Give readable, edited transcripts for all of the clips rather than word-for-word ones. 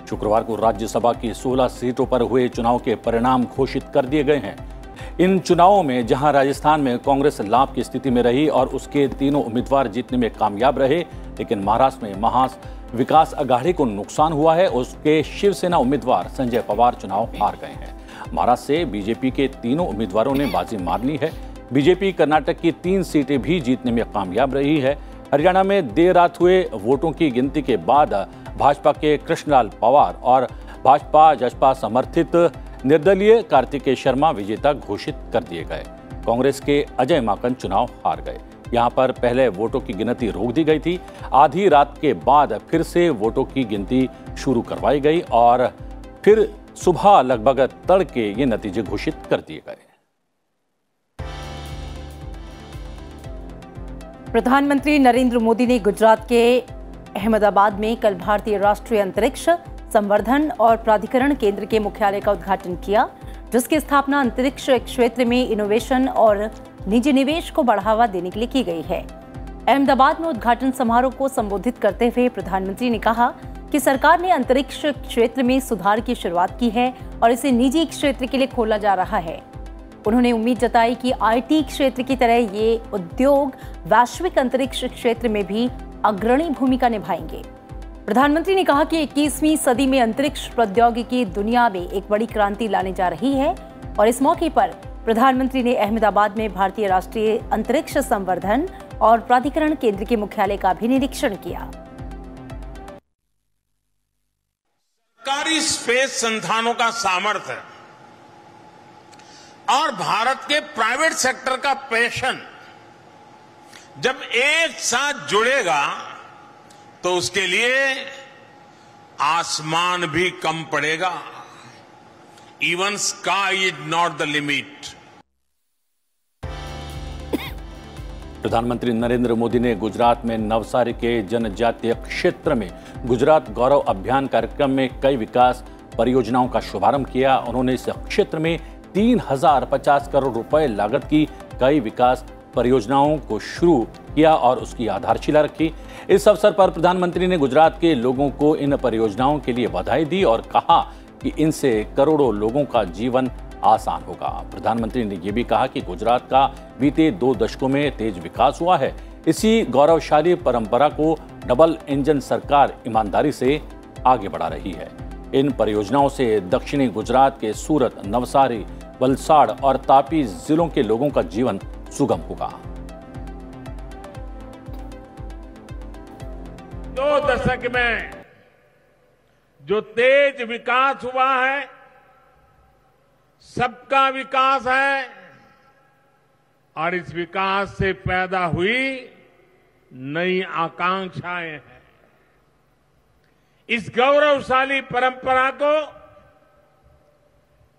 शुक्रवार को राज्यसभा की 16 सीटों पर हुए चुनाव के परिणाम घोषित कर दिए गए हैं। इन चुनावों में जहां राजस्थान में कांग्रेस लाभ की स्थिति में रही और उसके तीनों उम्मीदवार जीतने में कामयाब रहे, लेकिन महाराष्ट्र में महाविकास अघाड़ी को नुकसान हुआ है। उसके शिवसेना उम्मीदवार संजय पवार चुनाव हार गए हैं। महाराष्ट्र से बीजेपी के तीनों उम्मीदवारों ने बाजी मार ली है। बीजेपी कर्नाटक की 3 सीटें भी जीतने में कामयाब रही है। हरियाणा में देर रात हुए वोटों की गिनती के बाद भाजपा के कृष्णलाल पवार और भाजपा जसपा समर्थित निर्दलीय कार्तिकेय शर्मा विजेता घोषित कर दिए गए। कांग्रेस के अजय माकन चुनाव हार गए। यहां पर पहले वोटों की गिनती रोक दी गई थी। आधी रात के बाद फिर से वोटों की गिनती शुरू करवाई गई और फिर सुबह लगभग तड़के ये नतीजे घोषित कर दिए गए। प्रधानमंत्री नरेंद्र मोदी ने गुजरात के अहमदाबाद में कल भारतीय राष्ट्रीय अंतरिक्ष संवर्धन और प्राधिकरण केंद्र के मुख्यालय का उद्घाटन किया, जिसकी स्थापना अंतरिक्ष क्षेत्र में इनोवेशन और निजी निवेश को बढ़ावा देने के लिए की गई है। अहमदाबाद में उद्घाटन समारोह को संबोधित करते हुए प्रधानमंत्री ने कहा कि सरकार ने अंतरिक्ष क्षेत्र में सुधार की शुरुआत की है और इसे निजी क्षेत्र के लिए खोला जा रहा है। उन्होंने उम्मीद जताई कि आईटी क्षेत्र की तरह ये उद्योग वैश्विक अंतरिक्ष क्षेत्र में भी अग्रणी भूमिका निभाएंगे। प्रधानमंत्री ने कहा कि 21वीं सदी में अंतरिक्ष प्रौद्योगिकी दुनिया में एक बड़ी क्रांति लाने जा रही है और इस मौके पर प्रधानमंत्री ने अहमदाबाद में भारतीय राष्ट्रीय अंतरिक्ष संवर्धन और प्राधिकरण केंद्र के मुख्यालय का भी निरीक्षण किया। सरकारी स्पेस संस्थानों का सामर्थ्य और भारत के प्राइवेट सेक्टर का पैशन जब एक साथ जुड़ेगा तो उसके लिए आसमान भी कम पड़ेगा। Even sky is not the limit. प्रधानमंत्री नरेंद्र मोदी ने गुजरात में नवसारी के जनजातीय क्षेत्र में गुजरात गौरव अभियान कार्यक्रम में कई विकास परियोजनाओं का शुभारंभ किया। उन्होंने इस क्षेत्र में 3050 करोड़ रुपए लागत की कई विकास परियोजनाओं को शुरू किया और उसकी आधारशिला रखी। इस अवसर पर प्रधानमंत्री ने गुजरात के लोगों को इन परियोजनाओं के लिए बधाई दी और कहा कि इनसे करोड़ों लोगों का जीवन आसान होगा। प्रधानमंत्री ने यह भी कहा कि गुजरात का बीते 2 दशकों में तेज विकास हुआ है। इसी गौरवशाली परंपरा को डबल इंजन सरकार ईमानदारी से आगे बढ़ा रही है। इन परियोजनाओं से दक्षिणी गुजरात के सूरत, नवसारी, वलसाड़ और तापी जिलों के लोगों का जीवन सुगम होगा। 2 दशक में जो तेज विकास हुआ है, सबका विकास है और इस विकास से पैदा हुई नई आकांक्षाएं हैं। इस गौरवशाली परंपरा को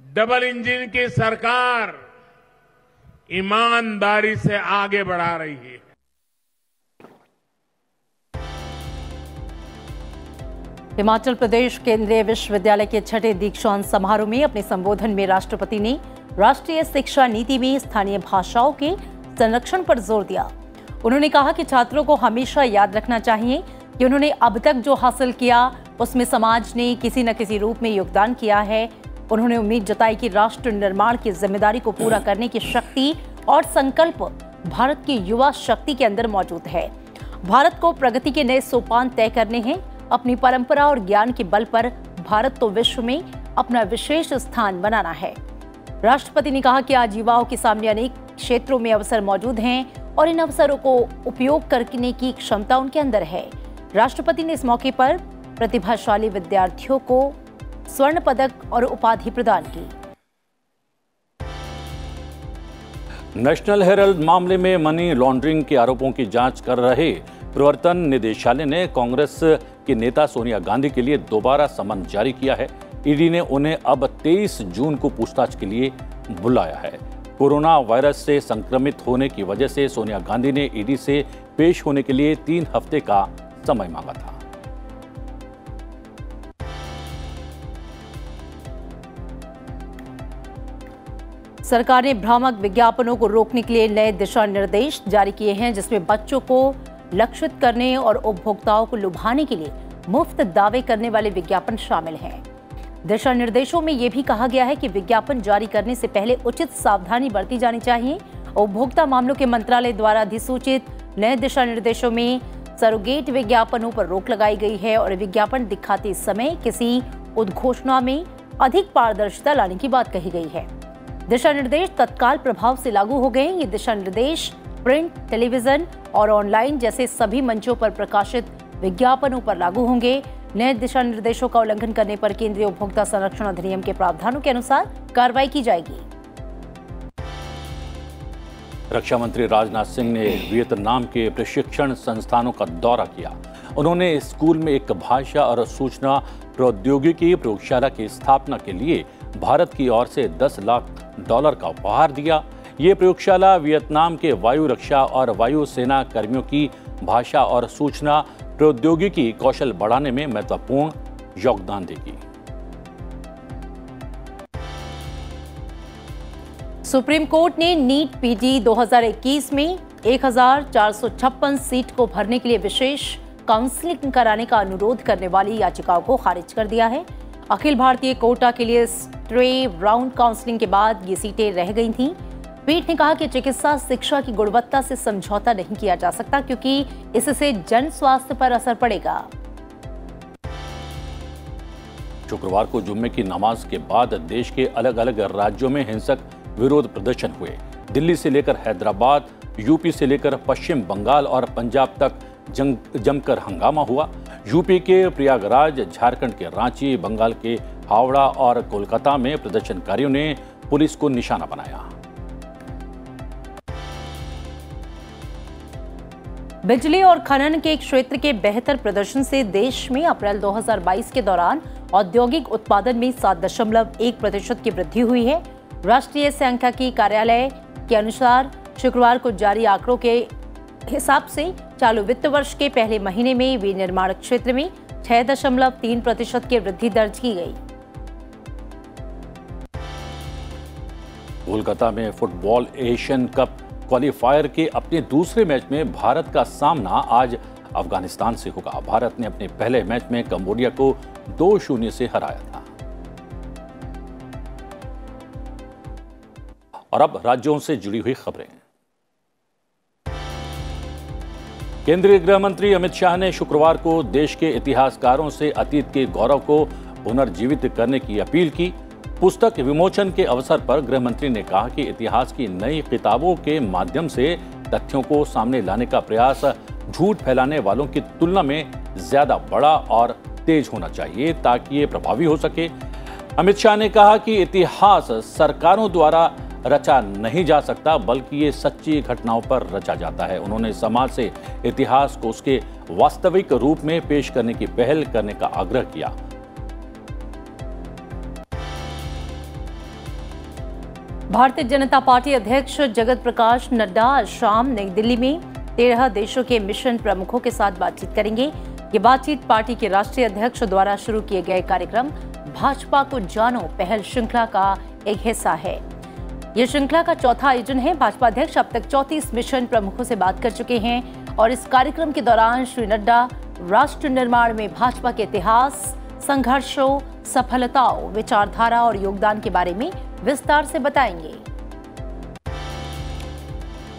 डबल इंजन की सरकार ईमानदारी से आगे बढ़ा रही है। हिमाचल प्रदेश केंद्रीय विश्वविद्यालय के 6ठे दीक्षांत समारोह में अपने संबोधन में राष्ट्रपति ने राष्ट्रीय शिक्षा नीति में स्थानीय भाषाओं के संरक्षण पर जोर दिया। उन्होंने कहा कि छात्रों को हमेशा याद रखना चाहिए कि उन्होंने अब तक जो हासिल किया उसमें समाज ने किसी न किसी रूप में योगदान किया है। उन्होंने उम्मीद जताई कि राष्ट्र निर्माण की जिम्मेदारी को पूरा करने की शक्ति और संकल्प भारत की युवा शक्ति के अंदर मौजूद है। भारत को प्रगति के नए सोपान तय करने हैं। अपनी परंपरा और ज्ञान के बल पर भारत को विश्व में अपना विशेष स्थान बनाना है। राष्ट्रपति ने कहा कि आज युवाओं के सामने अनेक क्षेत्रों में अवसर मौजूद हैं और इन अवसरों को उपयोग करने की क्षमता उनके अंदर है। राष्ट्रपति ने इस मौके पर प्रतिभाशाली विद्यार्थियों को स्वर्ण पदक और उपाधि प्रदान की। नेशनल हेराल्ड मामले में मनी लॉन्ड्रिंग के आरोपों की जांच कर रहे प्रवर्तन निदेशालय ने कांग्रेस के नेता सोनिया गांधी के लिए दोबारा समन जारी किया है। ईडी ने उन्हें अब 23 जून को पूछताछ के लिए बुलाया है। कोरोना वायरस से संक्रमित होने की वजह से सोनिया गांधी ने ईडी से पेश होने के लिए 3 हफ्ते का समय मांगा था। सरकार ने भ्रामक विज्ञापनों को रोकने के लिए नए दिशा निर्देश जारी किए हैं, जिसमें बच्चों को लक्षित करने और उपभोक्ताओं को लुभाने के लिए मुफ्त दावे करने वाले विज्ञापन शामिल हैं। दिशा निर्देशों में यह भी कहा गया है कि विज्ञापन जारी करने से पहले उचित सावधानी बरती जानी चाहिए। उपभोक्ता मामलों के मंत्रालय द्वारा अधिसूचित नए दिशा निर्देशों में सरोगेट विज्ञापनों पर रोक लगाई गई है और विज्ञापन दिखाते समय किसी उद्घोषणा में अधिक पारदर्शिता लाने की बात कही गई है। दिशा निर्देश तत्काल प्रभाव से लागू हो गए। ये दिशा निर्देश प्रिंट, टेलीविजन और ऑनलाइन जैसे सभी मंचों पर प्रकाशित विज्ञापनों पर लागू होंगे। नए दिशा निर्देशों का उल्लंघन करने पर केंद्रीय उपभोक्ता संरक्षण अधिनियम के प्रावधानों के अनुसार कार्रवाई की जाएगी। रक्षा मंत्री राजनाथ सिंह ने वियतनाम के प्रशिक्षण संस्थानों का दौरा किया। उन्होंने स्कूल में एक भाषा और सूचना प्रौद्योगिकी प्रयोगशाला की स्थापना के लिए भारत की ओर से $10 लाख का उपहार दिया। ये प्रयोगशाला वियतनाम के वायु रक्षा और वायु सेना कर्मियों की भाषा और सूचना प्रौद्योगिकी कौशल बढ़ाने में महत्वपूर्ण योगदान देगी। सुप्रीम कोर्ट ने नीट पीजी 2021 में 1456 सीट को भरने के लिए विशेष काउंसलिंग कराने का अनुरोध करने वाली याचिकाओं को खारिज कर दिया है। अखिल भारतीय कोटा के लिए स्टे राउंड काउंसलिंग के बाद ये सीटें रह गई थीं। पीठ ने कहा कि चिकित्सा शिक्षा की गुणवत्ता से समझौता नहीं किया जा सकता क्योंकि इससे जन स्वास्थ्य पर असर पड़ेगा। शुक्रवार को जुम्मे की नमाज के बाद देश के अलग अलग राज्यों में हिंसक विरोध प्रदर्शन हुए। दिल्ली से लेकर हैदराबाद, यूपी से लेकर पश्चिम बंगाल और पंजाब तक जमकर हंगामा हुआ। यूपी के प्रयागराज, झारखंड के रांची, बंगाल के हावड़ा और कोलकाता में प्रदर्शनकारियों ने पुलिस को निशाना बनाया। बिजली और खनन के क्षेत्र के बेहतर प्रदर्शन से देश में अप्रैल 2022 के दौरान औद्योगिक उत्पादन में 7.1% की वृद्धि हुई है। राष्ट्रीय सांख्यिकी कार्यालय के अनुसार शुक्रवार को जारी आंकड़ों के हिसाब से चालू वित्त वर्ष के पहले महीने में विनिर्माण क्षेत्र में 6.3% की वृद्धि दर्ज की गई। कोलकाता में फुटबॉल एशियन कप क्वालिफायर के अपने दूसरे मैच में भारत का सामना आज अफगानिस्तान से होगा। भारत ने अपने पहले मैच में कंबोडिया को 2-0 से हराया था। और अब राज्यों से जुड़ी हुई खबरें। केंद्रीय गृह मंत्री अमित शाह ने शुक्रवार को देश के इतिहासकारों से अतीत के गौरव को पुनर्जीवित करने की अपील की। पुस्तक विमोचन के अवसर पर गृह मंत्री ने कहा कि इतिहास की नई किताबों के माध्यम से तथ्यों को सामने लाने का प्रयास झूठ फैलाने वालों की तुलना में ज्यादा बड़ा और तेज होना चाहिए ताकि ये प्रभावी हो सके। अमित शाह ने कहा कि इतिहास सरकारों द्वारा रचा नहीं जा सकता बल्कि ये सच्ची घटनाओं पर रचा जाता है। उन्होंने समाज से इतिहास को उसके वास्तविक रूप में पेश करने की पहल करने का आग्रह किया। भारतीय जनता पार्टी अध्यक्ष जगत प्रकाश नड्डा आज शाम नई दिल्ली में 13 देशों के मिशन प्रमुखों के साथ बातचीत करेंगे। ये बातचीत पार्टी के राष्ट्रीय अध्यक्ष द्वारा शुरू किए गए कार्यक्रम भाजपा को जानो पहल श्रृंखला का एक हिस्सा है। ये श्रृंखला का चौथा आयोजन है। भाजपा अध्यक्ष अब तक 34 मिशन प्रमुखों से बात कर चुके हैं और इस कार्यक्रम के दौरान श्री नड्डा राष्ट्र निर्माण में भाजपा के इतिहास, संघर्षों, सफलताओं, विचारधारा और योगदान के बारे में विस्तार से बताएंगे।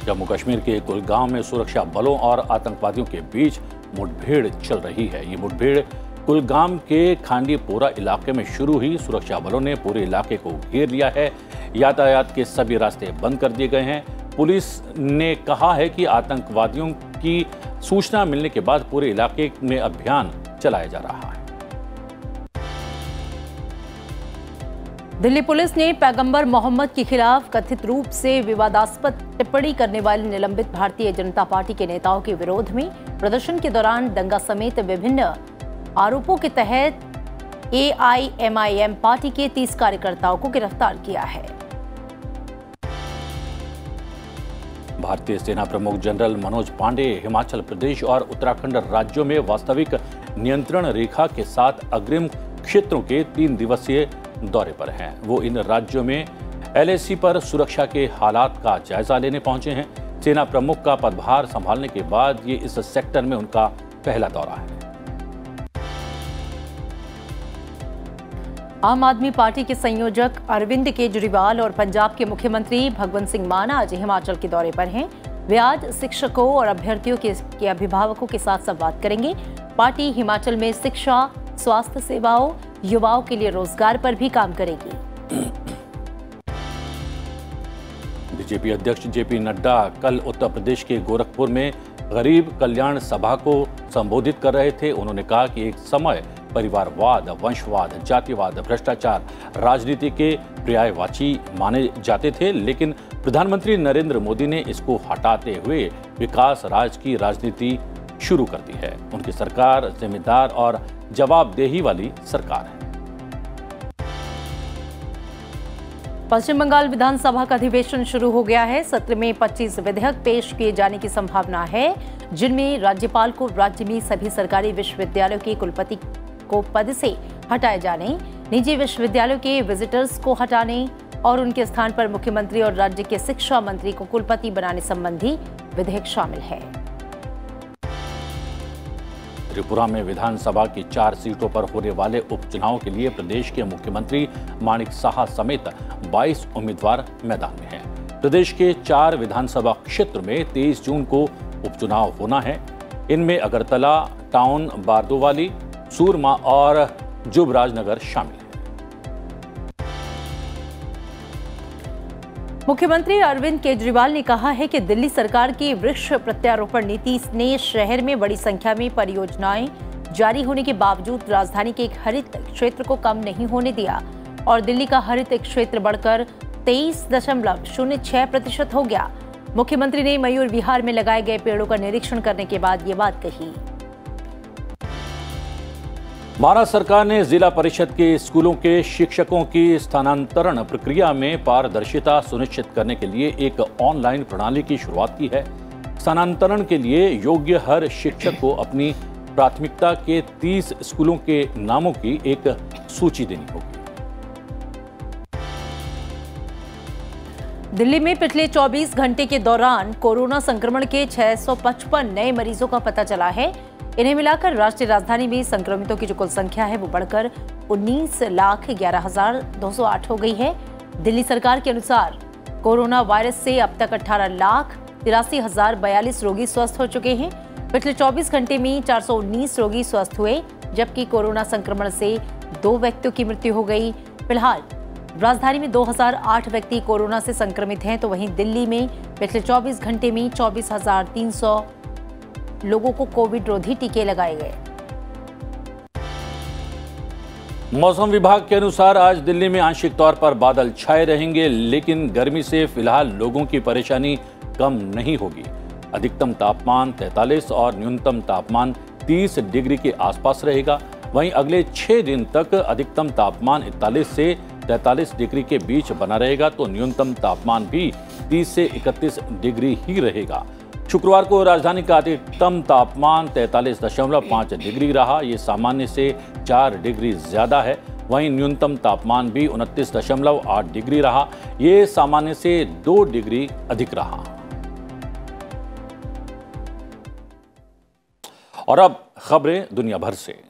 जम्मू कश्मीर के कुलगाम में सुरक्षा बलों और आतंकवादियों के बीच मुठभेड़ चल रही है। ये मुठभेड़ कुलगाम के खांडीपोरा इलाके में शुरू हुई। सुरक्षा बलों ने पूरे इलाके को घेर लिया है। यातायात के सभी रास्ते बंद कर दिए गए हैं। पुलिस ने कहा है कि आतंकवादियों की सूचना मिलने के बाद पूरे इलाके में अभियान चलाया जा रहा है। दिल्ली पुलिस ने पैगंबर मोहम्मद के खिलाफ कथित रूप से विवादास्पद टिप्पणी करने वाले निलंबित भारतीय जनता पार्टी के नेताओं के विरोध में प्रदर्शन के दौरान दंगा समेत विभिन्न आरोपों के तहत AIMIM पार्टी के 30 कार्यकर्ताओं को गिरफ्तार किया है। भारतीय सेना प्रमुख जनरल मनोज पांडे हिमाचल प्रदेश और उत्तराखंड राज्यों में वास्तविक नियंत्रण रेखा के साथ अग्रिम क्षेत्रों के 3 दिवसीय दौरे पर हैं। वो इन राज्यों में LAC पर सुरक्षा के हालात का जायजा लेने पहुंचे हैं। सेना प्रमुख का पदभार संभालने के बाद ये इस सेक्टर में उनका पहला दौरा है। आम आदमी पार्टी के संयोजक अरविंद केजरीवाल और पंजाब के मुख्यमंत्री भगवंत सिंह मान आज हिमाचल के दौरे पर हैं। वे आज शिक्षकों और अभ्यर्थियों के अभिभावकों के साथ संवाद करेंगे। पार्टी हिमाचल में शिक्षा, स्वास्थ्य सेवाओं, युवाओं के लिए रोजगार पर भी काम करेगी। बीजेपी अध्यक्ष जेपी नड्डा कल उत्तर प्रदेश के गोरखपुर में गरीब कल्याण सभा को संबोधित कर रहे थे। उन्होंने कहा कि एक समय परिवारवाद, वंशवाद, जातिवाद, भ्रष्टाचार राजनीति के पर्यायवाची माने जाते थे, लेकिन प्रधानमंत्री नरेंद्र मोदी ने इसको हटाते हुए विकास राज की राजनीति शुरू कर दी है। उनकी सरकार जिम्मेदार और जवाबदेही वाली सरकार है। पश्चिम बंगाल विधानसभा का अधिवेशन शुरू हो गया है। सत्र में 25 विधेयक पेश किए जाने की संभावना है, जिनमें राज्यपाल को राज्य में सभी सरकारी विश्वविद्यालयों के कुलपति को पद से हटाए जाने, निजी विश्वविद्यालयों के विजिटर्स को हटाने और उनके स्थान पर मुख्यमंत्री और राज्य के शिक्षा मंत्री को कुलपति बनाने संबंधी विधेयक शामिल है। त्रिपुरा में विधानसभा की 4 सीटों पर होने वाले उपचुनाव के लिए प्रदेश के मुख्यमंत्री माणिक साहा समेत 22 उम्मीदवार मैदान में हैं। प्रदेश के 4 विधानसभा क्षेत्र में 23 जून को उपचुनाव होना है। इनमें अगरतला टाउन, बारदोवाली, सूरमा और जुबराजनगर शामिल है। मुख्यमंत्री अरविंद केजरीवाल ने कहा है कि दिल्ली सरकार की वृक्ष प्रत्यारोपण नीति ने शहर में बड़ी संख्या में परियोजनाएं जारी होने के बावजूद राजधानी के एक हरित क्षेत्र को कम नहीं होने दिया और दिल्ली का हरित क्षेत्र बढ़कर 23.06% हो गया। मुख्यमंत्री ने मयूर विहार में लगाए गए पेड़ों का निरीक्षण करने के बाद ये बात कही। महाराष्ट्र सरकार ने जिला परिषद के स्कूलों के शिक्षकों की स्थानांतरण प्रक्रिया में पारदर्शिता सुनिश्चित करने के लिए एक ऑनलाइन प्रणाली की शुरुआत की है। स्थानांतरण के लिए योग्य हर शिक्षक को अपनी प्राथमिकता के 30 स्कूलों के नामों की एक सूची देनी होगी। दिल्ली में पिछले 24 घंटे के दौरान कोरोना संक्रमण के 655 नए मरीजों का पता चला है। इन्हें मिलाकर राष्ट्रीय राजधानी में संक्रमितों की जो कुल संख्या है वो बढ़कर 19,11,208 हो गई है। दिल्ली सरकार के अनुसार कोरोना वायरस से अब तक 18,83,042 रोगी स्वस्थ हो चुके हैं। पिछले 24 घंटे में 419 रोगी स्वस्थ हुए, जबकि कोरोना संक्रमण से 2 व्यक्तियों की मृत्यु हो गई। फिलहाल राजधानी में 2008 व्यक्ति कोरोना से संक्रमित हैं, तो वहीं दिल्ली में पिछले 24 घंटे में 24,300 लोगों को कोविड रोधी टीके लगाए गए। मौसम विभाग के अनुसार आज दिल्ली में आंशिक तौर पर बादल छाए रहेंगे, लेकिन गर्मी से फिलहाल लोगों की परेशानी कम नहीं होगी। अधिकतम तापमान 43 और न्यूनतम तापमान 30 डिग्री के आसपास रहेगा। वहीं अगले 6 दिन तक अधिकतम तापमान 41 से 43 डिग्री के बीच बना रहेगा, तो न्यूनतम तापमान भी 30 से 31 डिग्री ही रहेगा। शुक्रवार को राजधानी का अधिकतम तापमान 43.5 डिग्री रहा। ये सामान्य से 4 डिग्री ज्यादा है। वहीं न्यूनतम तापमान भी 29.8 डिग्री रहा। ये सामान्य से 2 डिग्री अधिक रहा। और अब खबरें दुनिया भर से।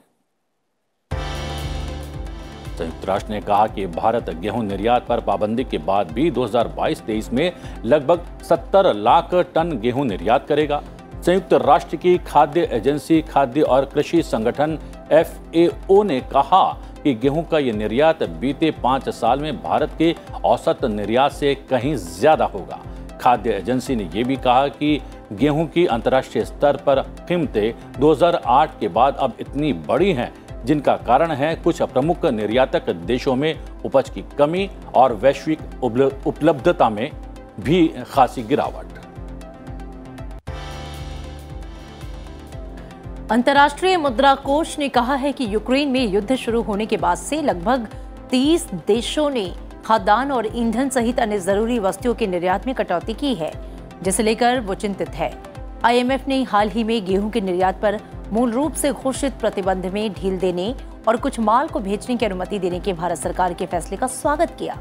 संयुक्त राष्ट्र ने कहा कि भारत गेहूं निर्यात पर पाबंदी के बाद भी 2022-23 में लगभग 70 लाख टन गेहूं निर्यात करेगा। संयुक्त राष्ट्र की खाद्य एजेंसी खाद्य और कृषि संगठन FAO ने कहा कि गेहूं का यह निर्यात बीते 5 साल में भारत के औसत निर्यात से कहीं ज्यादा होगा। खाद्य एजेंसी ने यह भी कहा कि गेहूं की अंतर्राष्ट्रीय स्तर पर कीमतें 2008 के बाद अब इतनी बड़ी हैं, जिनका कारण है कुछ प्रमुख निर्यातक देशों में उपज की कमी और वैश्विक उपलब्धता में भी खासी गिरावट। अंतर्राष्ट्रीय मुद्रा कोष ने कहा है कि यूक्रेन में युद्ध शुरू होने के बाद से लगभग 30 देशों ने खाद्यान्न और ईंधन सहित अन्य जरूरी वस्तुओं के निर्यात में कटौती की है, जिसे लेकर वो चिंतित है। IMF ने हाल ही में गेहूं के निर्यात पर मूल रूप से घोषित प्रतिबंध में ढील देने और कुछ माल को भेजने की अनुमति देने के भारत सरकार के फैसले का स्वागत किया।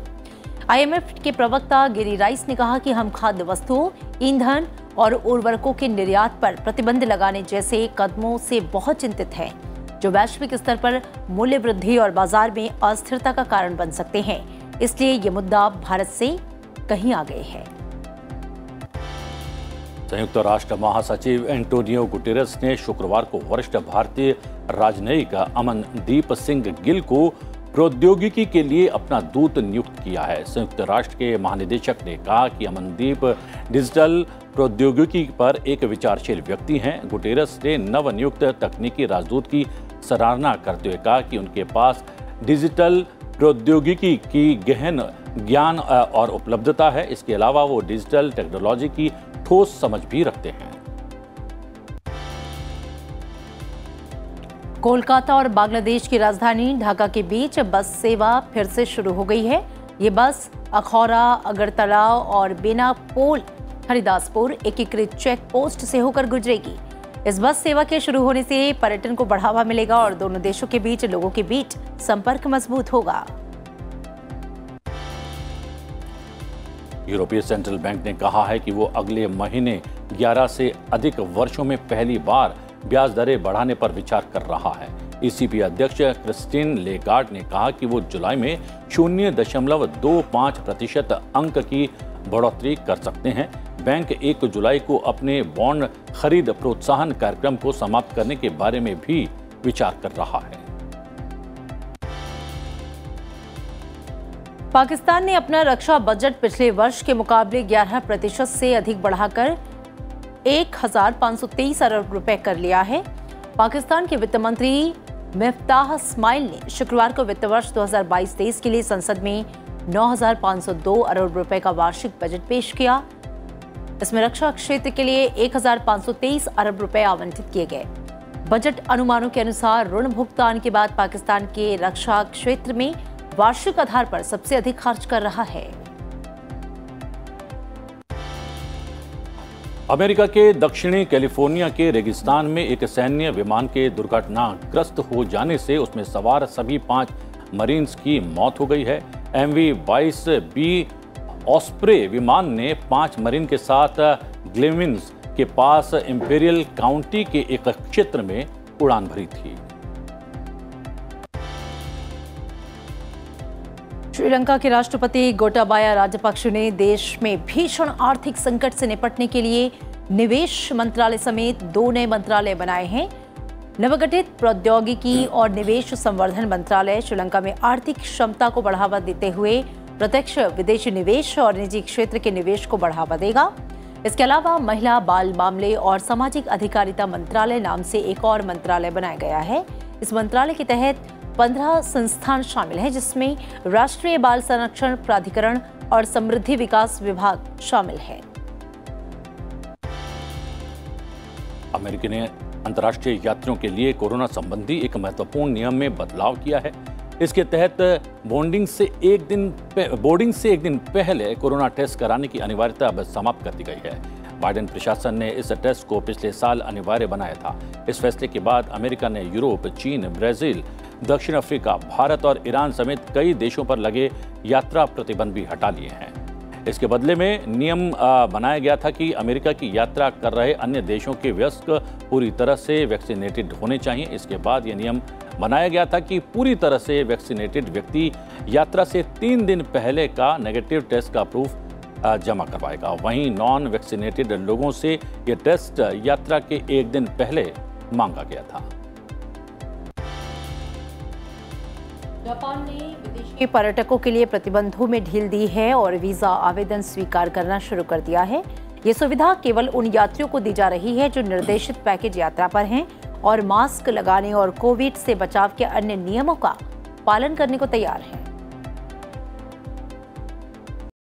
IMF के प्रवक्ता गेरी राइस ने कहा कि हम खाद्य वस्तुओं, ईंधन और उर्वरकों के निर्यात पर प्रतिबंध लगाने जैसे कदमों से बहुत चिंतित हैं। जो वैश्विक स्तर पर मूल्य वृद्धि और बाजार में अस्थिरता का कारण बन सकते हैं। इसलिए ये मुद्दा भारत से कहीं आगे है। संयुक्त राष्ट्र महासचिव एंटोनियो गुटेरेस ने शुक्रवार को वरिष्ठ भारतीय राजनयिक अमनदीप सिंह गिल को प्रौद्योगिकी के लिए अपना दूत नियुक्त किया है। संयुक्त राष्ट्र के महानिदेशक ने कहा कि अमनदीप डिजिटल प्रौद्योगिकी पर एक विचारशील व्यक्ति हैं। गुटेरेस ने नवनियुक्त तकनीकी राजदूत की सराहना करते हुए कहा कि उनके पास डिजिटल प्रौद्योगिकी की गहन ज्ञान और उपलब्धता है। इसके अलावा वो डिजिटल टेक्नोलॉजी की ठोस समझ भी रखते हैं। कोलकाता और बांग्लादेश की राजधानी ढाका के बीच बस सेवा फिर से शुरू हो गई है। ये बस अखौरा, अगरतला और बेनापोल हरिदासपुर एकीकृत चेक पोस्ट से होकर गुजरेगी। इस बस सेवा के शुरू होने से पर्यटन को बढ़ावा मिलेगा और दोनों देशों के बीच लोगों के बीच संपर्क मजबूत होगा। यूरोपीय सेंट्रल बैंक ने कहा है कि वो अगले महीने 11 से अधिक वर्षों में पहली बार ब्याज दरें बढ़ाने पर विचार कर रहा है। ईसीबी अध्यक्ष क्रिस्टीन लेगार्ड ने कहा कि वो जुलाई में 0.25% अंक की बढ़ोतरी कर सकते हैं। बैंक 1 जुलाई को अपने बॉन्ड खरीद प्रोत्साहन कार्यक्रम को समाप्त करने के बारे में भी विचार कर रहा है। पाकिस्तान ने अपना रक्षा बजट पिछले वर्ष के मुकाबले 11% से अधिक बढ़ाकर 1,523 अरब रुपए कर लिया है। पाकिस्तान के वित्त मंत्री मिफ्ताह इस्माइल ने शुक्रवार को वित्त वर्ष 2022-23 के लिए संसद में 9,502 अरब रुपए का वार्षिक बजट पेश किया। इसमें रक्षा क्षेत्र के लिए 1,523 अरब रुपए आवंटित किए गए। बजट अनुमानों के अनुसार ऋण भुगतान के बाद पाकिस्तान के रक्षा क्षेत्र में वार्षिक आधार पर सबसे अधिक खर्च कर रहा है। अमेरिका के दक्षिणी कैलिफोर्निया के रेगिस्तान में एक सैन्य विमान के दुर्घटनाग्रस्त हो जाने से उसमें सवार सभी 5 मरीन्स की मौत हो गई है। MV-22B ऑस्प्रे विमान ने 5 मरीन के साथ ग्लेविन्स के पास इंपीरियल काउंटी के एक क्षेत्र में उड़ान भरी थी। श्रीलंका के राष्ट्रपति गोटाबाया राजपक्ष ने देश में भीषण आर्थिक संकट से निपटने के लिए निवेश मंत्रालय समेत 2 नए मंत्रालय बनाए हैं। नवगठित प्रौद्योगिकी और निवेश संवर्धन मंत्रालय श्रीलंका में आर्थिक क्षमता को बढ़ावा देते हुए प्रत्यक्ष विदेशी निवेश और निजी क्षेत्र के निवेश को बढ़ावा देगा। इसके अलावा महिला बाल मामले और सामाजिक अधिकारिता मंत्रालय नाम से एक और मंत्रालय बनाया गया है। इस मंत्रालय के तहत 15 संस्थान शामिल हैं, जिसमें राष्ट्रीय बाल संरक्षण प्राधिकरण और समृद्धि विकास विभाग शामिल है। अमेरिका ने अंतर्राष्ट्रीय यात्रियों के लिए कोरोना संबंधी एक महत्वपूर्ण नियम में बदलाव किया है। इसके तहत बोर्डिंग से एक दिन पहले कोरोना टेस्ट कराने की अनिवार्यता अब समाप्त कर दी गई है। बाइडेन प्रशासन ने इस टेस्ट को पिछले साल अनिवार्य बनाया था। इस फैसले के बाद अमेरिका ने यूरोप, चीन, ब्राजील, दक्षिण अफ्रीका, भारत और ईरान समेत कई देशों पर लगे यात्रा प्रतिबंध भी हटा लिए हैं। इसके बदले में नियम बनाया गया था कि अमेरिका की यात्रा कर रहे अन्य देशों के वयस्क पूरी तरह से वैक्सीनेटेड होने चाहिए। इसके बाद यह नियम बनाया गया था कि पूरी तरह से वैक्सीनेटेड व्यक्ति यात्रा से 3 दिन पहले का नेगेटिव टेस्ट का प्रूफ जमा करवाएगा। वहीं नॉन वैक्सीनेटेड लोगों से यह टेस्ट यात्रा के 1 दिन पहले मांगा गया था। जापान ने विदेशी पर्यटकों के लिए प्रतिबंधों में ढील दी है और वीजा आवेदन स्वीकार करना शुरू कर दिया है। ये सुविधा केवल उन यात्रियों को दी जा रही है जो निर्देशित पैकेज यात्रा पर हैं और मास्क लगाने और कोविड से बचाव के अन्य नियमों का पालन करने को तैयार हैं।